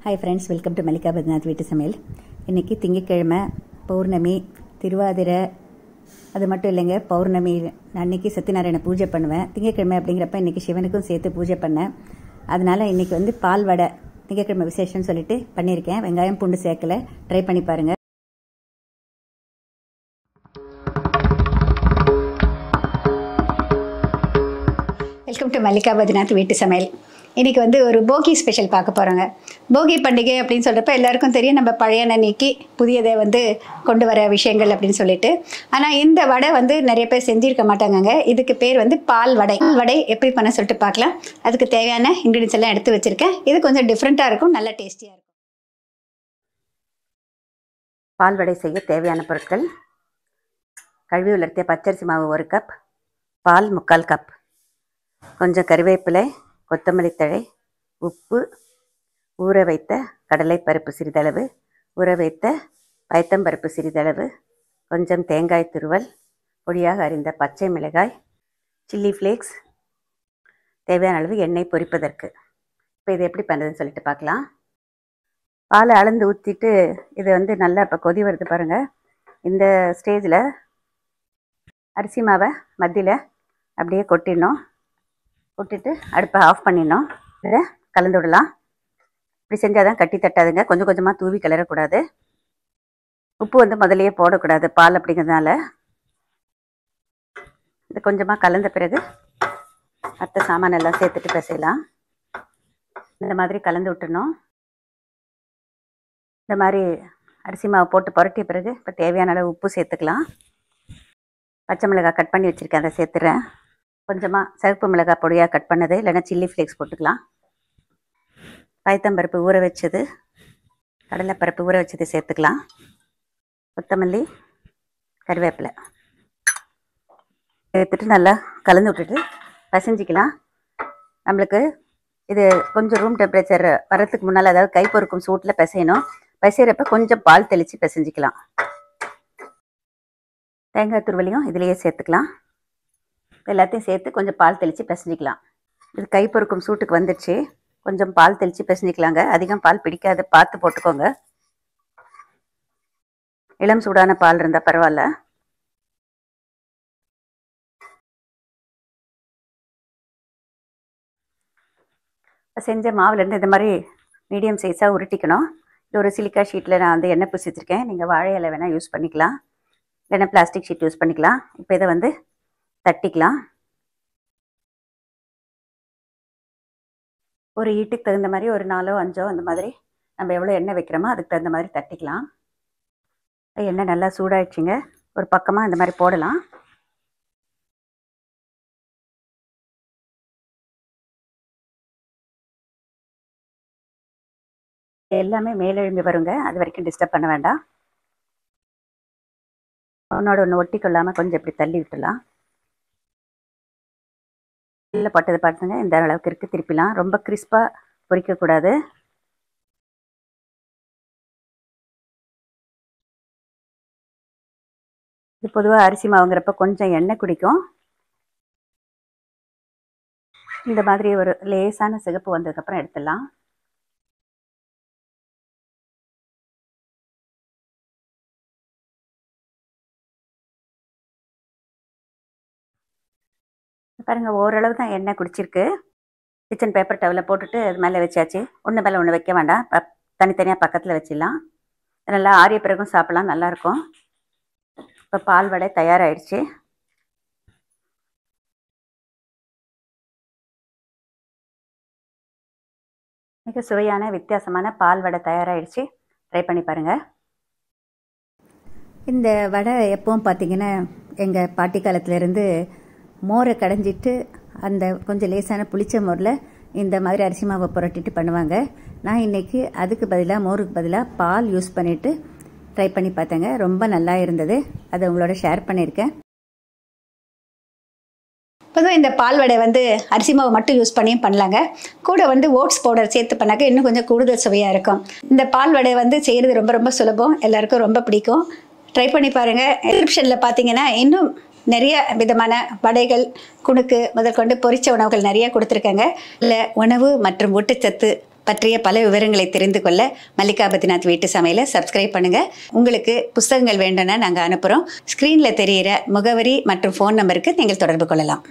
Hi friends, welcome to Mallika Badrinath வீட்டு சமையல். இன்றைக்கி திங்கட்கிழமை, பௌர்ணமி, திருவாதிரை. அது மட்டும் இல்லைங்க, பௌர்ணமி அன்றைக்கி சத்யநாராயண பூஜை பண்ணுவேன். திங்கட்கிழமை அப்படிங்கிறப்ப இன்றைக்கி சிவனுக்கும் சேர்த்து பூஜை பண்ணேன். அதனால் இன்றைக்கி வந்து பால் வடை திங்கட்கிழமை விசேஷம்னு சொல்லிட்டு பண்ணியிருக்கேன். வெங்காயம் பூண்டு சேர்க்கலை, ட்ரை பண்ணி பாருங்கள். வெல்கம் டு மல்லிகா பத்நாத் வீட்டு சமையல். இன்றைக்கி வந்து ஒரு போகி ஸ்பெஷல் பார்க்க போகிறோங்க. போகி பண்டிகை அப்படின்னு சொல்கிறப்ப எல்லாருக்கும் தெரியும், நம்ம பழையன நீக்கி புதியதை வந்து கொண்டு வர விஷயங்கள் அப்படின்னு சொல்லிட்டு. ஆனால் இந்த வடை வந்து நிறைய பேர் செஞ்சுருக்க மாட்டாங்கங்க. இதுக்கு பேர் வந்து பால் வடை. வடை எப்படி பண்ண சொல்லிட்டு பார்க்கலாம். அதுக்கு தேவையான இன்க்ரீடியன்ஸ் எல்லாம் எடுத்து வச்சுருக்கேன். இது கொஞ்சம் டிஃப்ரெண்ட்டாக இருக்கும், நல்ல டேஸ்டியாக இருக்கும். பால் வடை செய்ய தேவையான பொருட்கள்: கழுவி உலர்த்திய பச்சரிசி மாவு 1 கப், பால் 3/4 கப், கொஞ்சம் கறிவேப்பிலை, கொத்தமல்லி தழை, உப்பு, ஊற வைத்த கடலைப்பருப்பு சிறிதளவு, ஊற வைத்த பயத்தம்பருப்பு சிறிதளவு, கொஞ்சம் தேங்காய் துருவல், பொடியாக அரிந்த பச்சை மிளகாய், சில்லி ஃப்ளேக்ஸ், தேவையான அளவு எண்ணெய் பொரிப்பதற்கு. இப்போ இது எப்படி பண்ணுறதுன்னு சொல்லிட்டு பார்க்கலாம். பாலை அளந்து ஊற்றிட்டு இது வந்து நல்லா இப்போ கொதி வருது பாருங்கள். இந்த ஸ்டேஜில் அரிசி மாவை மத்தியில் அப்படியே கொட்டிடணும். கொட்டிட்டு அடுப்பை ஆஃப் பண்ணிடணும். இதை கலந்து விடலாம். இப்படி செஞ்சால் தான் கட்டி தட்டாதுங்க. கொஞ்சம் கொஞ்சமாக தூவி கிளறக்கூடாது. உப்பு வந்து முதலையே போடக்கூடாது, பால் அப்படிங்கிறதுனால. இது கொஞ்சமாக கலந்த பிறகு மற்ற சாமான் எல்லாம் சேர்த்துட்டு பிசையலாம். இந்த மாதிரி கலந்து விட்டுணும். இந்த மாதிரி அரிசி மாவு போட்டு புரட்டிய பிறகு இப்போ தேவையான அளவு உப்பு சேர்த்துக்கலாம். பச்சை மிளகாய் கட் பண்ணி வச்சுருக்கேன், அதை சேர்த்துறேன். கொஞ்சமாக சிவப்பு மிளகாய் பொடியாக கட் பண்ணது, இல்லைன்னா சில்லி ஃப்ளேக்ஸ் போட்டுக்கலாம். பயத்தம்பருப்பு ஊற வச்சது, கடலைப்பருப்பு ஊற வச்சது சேர்த்துக்கலாம். கொத்தமல்லி, கறிவேப்பிலை சேர்த்துட்டு நல்லா கலந்து விட்டுட்டு பசைஞ்சிக்கலாம். நம்மளுக்கு இது கொஞ்சம் ரூம் டெம்பரேச்சர் வரத்துக்கு முன்னால், அதாவது கை பொறுக்கும் சூட்டில் பிசையணும். பிசைகிறப்ப கொஞ்சம் பால் தெளித்து பிசைஞ்சிக்கலாம். தேங்காய் துருவலையும் இதிலேயே சேர்த்துக்கலாம். எல்லாத்தையும் சேர்த்து கொஞ்சம் பால் தெளித்து பிசைஞ்சிக்கலாம். இது கை பொறுக்கும் சூட்டுக்கு வந்துடுச்சு. கொஞ்சம் பால் தெளித்து பிசைஞ்சிக்கலாங்க. அதிகம் பால் பிடிக்காது, பார்த்து போட்டுக்கோங்க. இளம் சூடான பால் இருந்தால் பரவாயில்ல. செஞ்ச மாவுலேருந்து இந்த மாதிரி மீடியம் சைஸாக உருட்டிக்கணும். இது ஒரு சிலிக்கா ஷீட்டில் நான் வந்து எண்ணெய் பூசி வச்சுருக்கேன். நீங்கள் வாழை இலை வேணால் யூஸ் பண்ணிக்கலாம், இல்லைன்னா பிளாஸ்டிக் ஷீட் யூஸ் பண்ணிக்கலாம். இப்போ இதை வந்து தட்டிக்கலாம். ஒரு ஈட்டுக்கு தகுந்த மாதிரி ஒரு 4 5 அந்த மாதிரி நம்ம எவ்வளோ எண்ணெய் வைக்கிறோமோ அதுக்கு தகுந்த மாதிரி தட்டிக்கலாம். எண்ணெய் நல்லா சூடாயிடுச்சுங்க. ஒரு பக்கமாக இந்த மாதிரி போடலாம். எல்லாமே மேலெழும்பி வருங்க, அது வரைக்கும் டிஸ்டர்ப் பண்ண வேண்டாம். ஒன்றோட ஒன்று ஒட்டி கொள்ளாமல் கொஞ்சம் இப்படி தள்ளி விட்டுலாம். இல்லை பட்டது பார்த்துங்க, இந்த அளவுக்கு இருக்குது. திருப்பிலாம் ரொம்ப கிறிஸ்பாக பொரிக்கக்கூடாது. இது பொதுவாக அரிசி மாவுங்கிறப்ப கொஞ்சம் எண்ணெய் குடிக்கும். இந்த மாதிரி ஒரு லேசான சிகப்பு வந்ததுக்கப்புறம் எடுத்துடலாம். பாருங்கள், ஓரளவு தான் எண்ணெய் குடிச்சிருக்கு. கிச்சன் பேப்பர் டவலில் போட்டுட்டு அது மேலே வச்சாச்சு. ஒன்று மேலே ஒன்று வைக்க வேண்டாம், தனித்தனியாக பக்கத்தில் வச்சிடலாம். நல்லா ஆறிய பிறகும் சாப்பிட்லாம், நல்லாயிருக்கும். இப்போ பால் வடை தயாராகிடுச்சு. மிக சுவையான வித்தியாசமான பால் வடை தயாராகிடுச்சு. ட்ரை பண்ணி பாருங்கள். இந்த வடை எப்பவும் பார்த்தீங்கன்னா எங்கள் பாட்டி காலத்துலேருந்து மோரை கடைஞ்சிட்டு அந்த கொஞ்சம் லேசான புளிச்ச மோரில் இந்த மாதிரி அரிசி மாவை புரட்டிட்டு பண்ணுவாங்க. நான் இன்றைக்கி அதுக்கு பதிலாக, மோருக்கு பதிலாக பால் யூஸ் பண்ணிவிட்டு ட்ரை பண்ணி பார்த்தேங்க. ரொம்ப நல்லா இருந்தது. அதை உங்களோட ஷேர் பண்ணியிருக்கேன். பொதுவாக இந்த பால் வடை வந்து அரிசி மாவு மட்டும் யூஸ் பண்ணியும் பண்ணலாங்க. கூட வந்து ஓட்ஸ் பவுடர் சேர்த்து பண்ணாக்க இன்னும் கொஞ்சம் கூடுதல் சுவையாக இருக்கும். இந்த பால் வடை வந்து செய்கிறது ரொம்ப ரொம்ப சுலபம், எல்லாருக்கும் ரொம்ப பிடிக்கும். ட்ரை பண்ணி பாருங்கள். டிஸ்கிரிப்ஷனில் பார்த்தீங்கன்னா இன்னும் நிறைய விதமான வடைகள், குணுக்கு முதற்கொண்டு பொரிச்ச உணவுகள் நிறைய கொடுத்துருக்காங்க. இல்லை உணவு மற்றும் ஊட்டச்சத்து பற்றிய பல விவரங்களை தெரிந்து கொள்ள மல்லிகா பத்ரிநாத் வீட்டு சமையலை சப்ஸ்கிரைப் பண்ணுங்கள். உங்களுக்கு புஸ்தகங்கள் வேண்டும்னா நாங்கள் அனுப்புகிறோம். ஸ்க்ரீனில் தெரிகிற முகவரி மற்றும் ஃபோன் நம்பருக்கு நீங்கள் தொடர்பு கொள்ளலாம்.